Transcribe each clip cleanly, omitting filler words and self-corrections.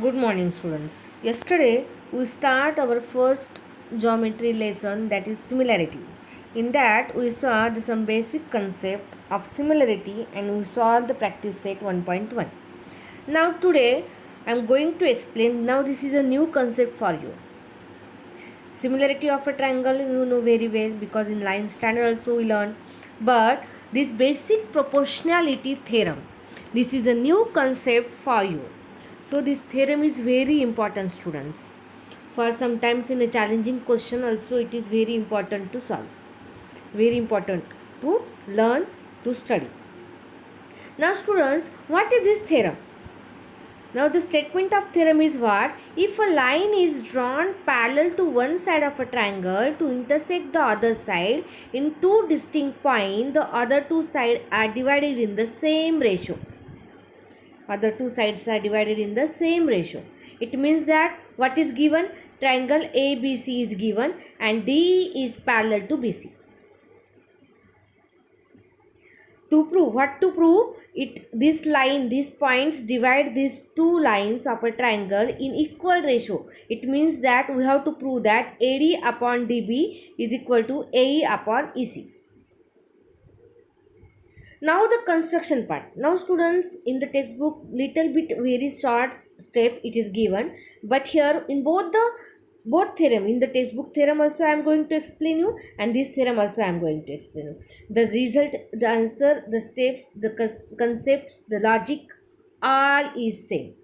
Good morning, students. Yesterday we start our first geometry lesson, that is similarity. In that we saw some basic concept of similarity and we saw the practice set 1.1. Now today I am going to explain. Now this is a new concept for you. Similarity of a triangle you know very well because in line standard also we learn. But this basic proportionality theorem, this is a new concept for you. So this theorem is very important, students. For sometimes in a challenging question also it is very important to solve. Very important to learn, to study. Now students, what is this theorem? Now the statement of theorem is what? If a line is drawn parallel to one side of a triangle to intersect the other side in two distinct points, the other two sides are divided in the same ratio. Other two sides are divided in the same ratio. It means that what is given? Triangle ABC is given and DE is parallel to BC. To prove, what to prove? This line, these points divide these two lines of a triangle in equal ratio. It means that we have to prove that AD upon DB is equal to AE upon EC. Now the construction part. Now students, in the textbook little bit very short step it is given, but here in both theorem, in the textbook theorem also I am going to explain you and this theorem also I am going to explain you. The result, the answer, the steps, the concepts, the logic, all is same.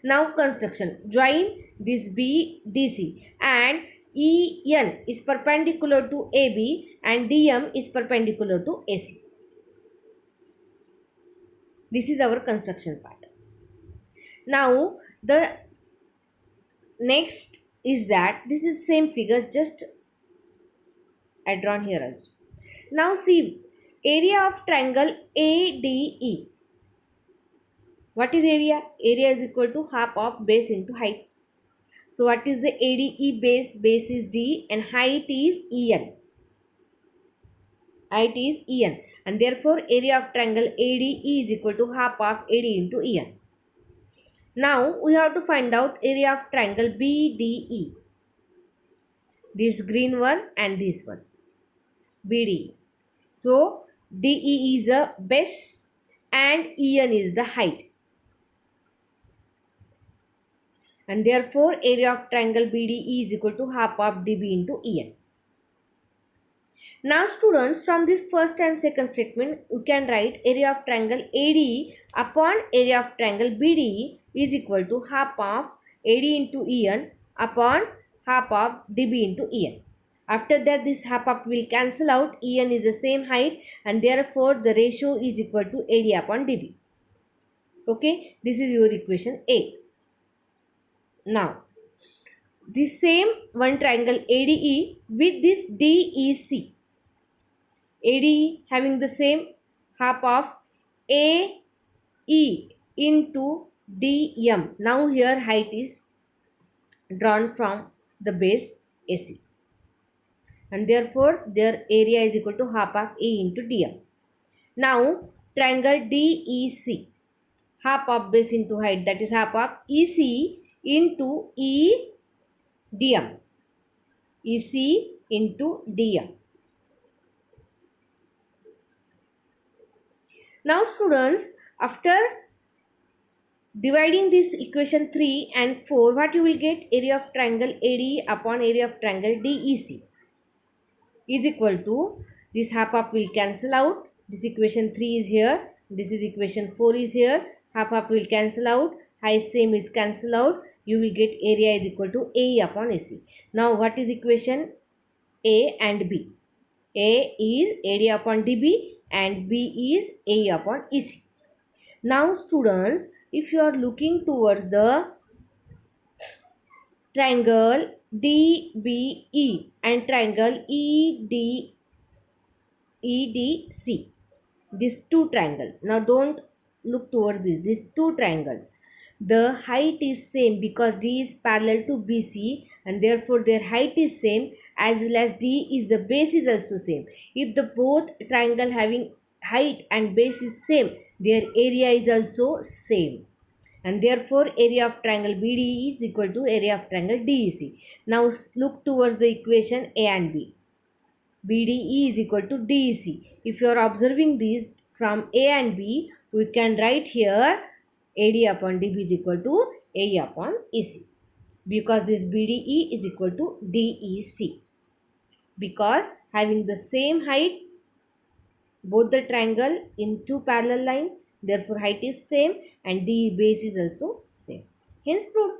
Now construction. Join this BDC and EN is perpendicular to AB and DM is perpendicular to AC. This is our construction part. Now the next is that this is same figure, just I drawn here also. Now see, area of triangle ADE. What is area? Area is equal to half of base into height. So what is the ADE base? Base is D and height is EN. Height is EN and therefore area of triangle ADE is equal to half of AD into EN. Now we have to find out area of triangle BDE. This green one and this one. BDE. So DE is a base and EN is the height. And therefore area of triangle BDE is equal to half of DB into EN. Now students, from this first and second statement we can write area of triangle ADE upon area of triangle BDE is equal to half of AD into EN upon half of DB into EN. After that this half of will cancel out, EN is the same height and therefore the ratio is equal to AD upon DB. Okay, this is your equation A. Now this same one triangle ADE with this DEC. ADE having the same half of AE into DM. Now here height is drawn from the base AC and therefore their area is equal to half of A into DM. Now triangle DEC, half of base into height, that is half of EC into EDM. EC into DM. Now students, after dividing this equation 3 and 4, what you will get? Area of triangle AD upon area of triangle DEC is equal to, this half of will cancel out, this equation 3 is here, this is equation 4 is here, half of will cancel out, height same is cancel out, you will get area is equal to AE upon AC. Now what is equation A and B? A is area upon DB and B is A upon EC. Now students, if you are looking towards the triangle DBE and triangle EDC, these two triangle. Now don't look towards these two triangle. The height is same because D is parallel to BC and therefore their height is same, as well as D is the base is also same. If the both triangle having height and base is same, their area is also same. and therefore area of triangle BDE is equal to area of triangle DEC. Now look towards the equation A and B. BDE is equal to DEC. If you are observing these from A and B, we can write here AD upon DB is equal to AE upon EC, because this BDE is equal to DEC, because having the same height, both the triangle in two parallel line, therefore height is same and the base is also same. Hence proved.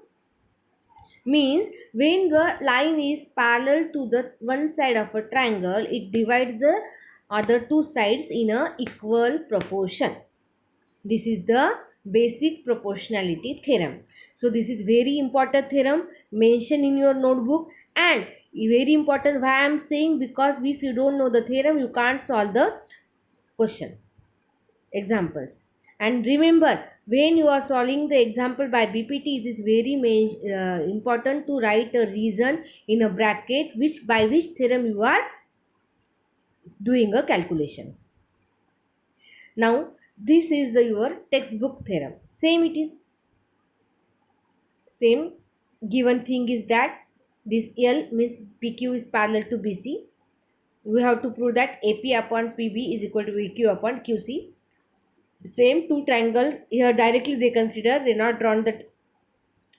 Means when the line is parallel to the one side of a triangle, it divides the other two sides in a equal proportion. This is the basic proportionality theorem. So this is very important theorem, mention in your notebook, and very important why I am saying, because if you don't know the theorem, you can't solve the question examples. And remember, when you are solving the example by BPT, it is very important to write a reason in a bracket by which theorem you are doing a calculations. Now this is your textbook theorem. Same it is. Same given thing is that this L means PQ is parallel to BC. We have to prove that AP upon PB is equal to VQ upon QC. Same two triangles here directly they consider, they not drawn that,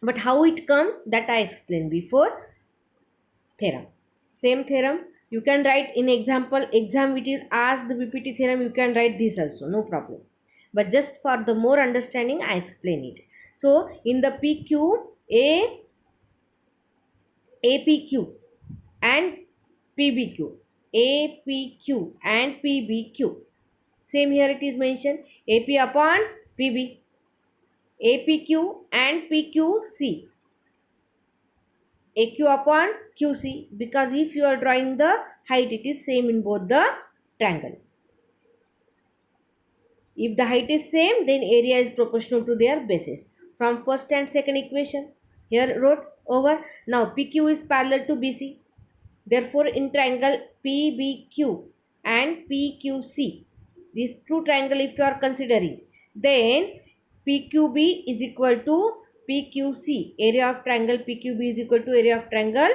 but how it come, that I explained before. Theorem, same theorem you can write in exam which is ask the BPT theorem, you can write this also, no problem, but just for the more understanding I explain it. So in the PQ, APQ and PBQ, APQ and PBQ, same here it is mentioned, AP upon PB, APQ and PQC, AQ upon QC, because if you are drawing the height, it is same in both the triangle. If the height is same, then area is proportional to their bases. From first and second equation, here wrote over. Now PQ is parallel to BC. Therefore, in triangle PBQ and PQC, these two triangle if you are considering, then PQB is equal to PQC. Area of triangle PQB is equal to area of triangle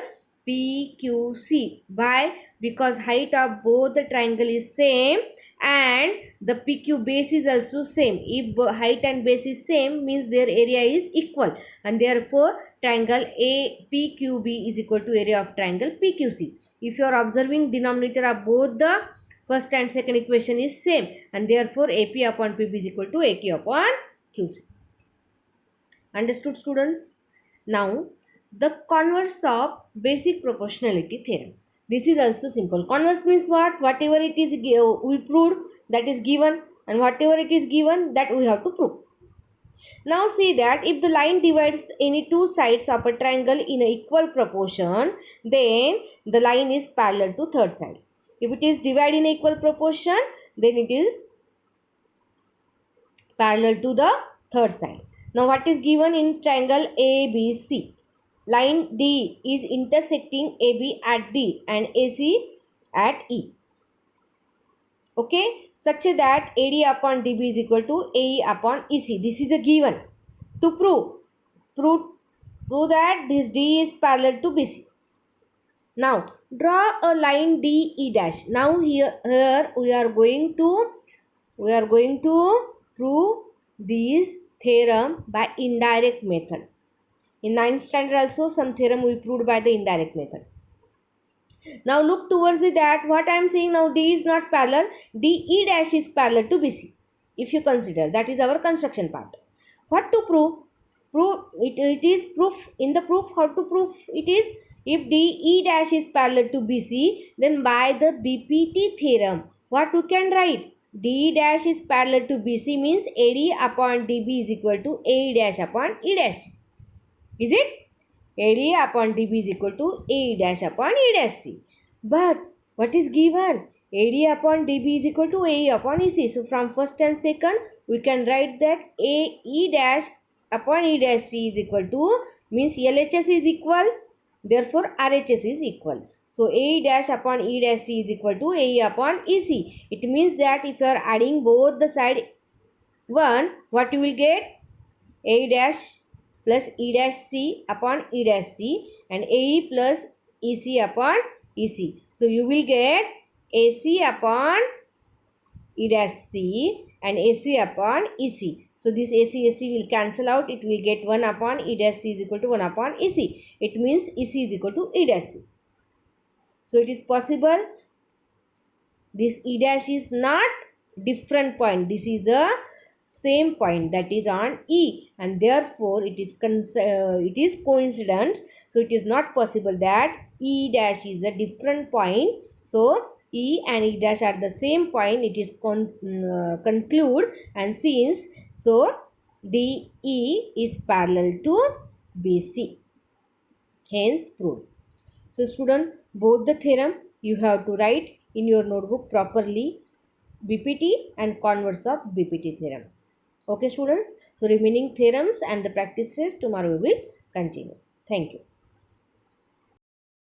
PQC. Why? Because height of both the triangle is same and the PQ base is also same. If height and base is same, means their area is equal, and therefore triangle APQB is equal to area of triangle PQC. If you are observing, denominator of both the first and second equation is same, and therefore AP upon PB is equal to AQ upon QC. Understood, students? Now the converse of basic proportionality theorem. This is also simple. Converse means what? Whatever it is we proved, that is given, and whatever it is given, that we have to prove. Now see that if the line divides any two sides of a triangle in a equal proportion, then the line is parallel to third side. If it is divided in equal proportion, then it is parallel to the third side. Now what is given in triangle ABC? Line D is intersecting AB at D and AC at E. Okay, such that AD upon DB is equal to AE upon EC. This is a given. To prove that this D is parallel to BC. Now draw a line DE dash. Now here we are going to prove this theorem by indirect method. In 9th standard also some theorem we proved by the indirect method. Now look towards that what I am saying now, D is not parallel, DE dash is parallel to BC. If you consider, that is our construction part. What to prove? It is proof. In the proof, how to prove it is, if DE dash is parallel to BC, then by the BPT theorem, what you can write? DE dash is parallel to BC means AD upon DB is equal to AE dash upon E dash. Is it? AD upon DB is equal to AE dash upon E dash C. But what is given? AD upon DB is equal to AE upon EC. So from first and second, we can write that AE dash upon E dash C is equal to, means LHS is equal, therefore RHS is equal. So AE dash upon E dash C is equal to AE upon EC. It means that if you are adding both the side 1, what you will get? AE dash plus E dash C upon E dash C and AE plus EC upon EC. So you will get AC upon E dash C and AC upon EC. So this AC will cancel out. It will get 1 upon E dash C is equal to 1 upon EC. It means EC is equal to E dash C. So it is possible this E dash is not different point. This is a same point, that is on E, and therefore it is coincidence. So it is not possible that E dash is a different point. So E and E dash are the same point. It is conclude, and since so DE is parallel to BC. Hence proved. So student, both the theorem you have to write in your notebook properly, BPT and converse of BPT theorem. Okay students, so remaining theorems and the practices tomorrow we will continue. Thank you.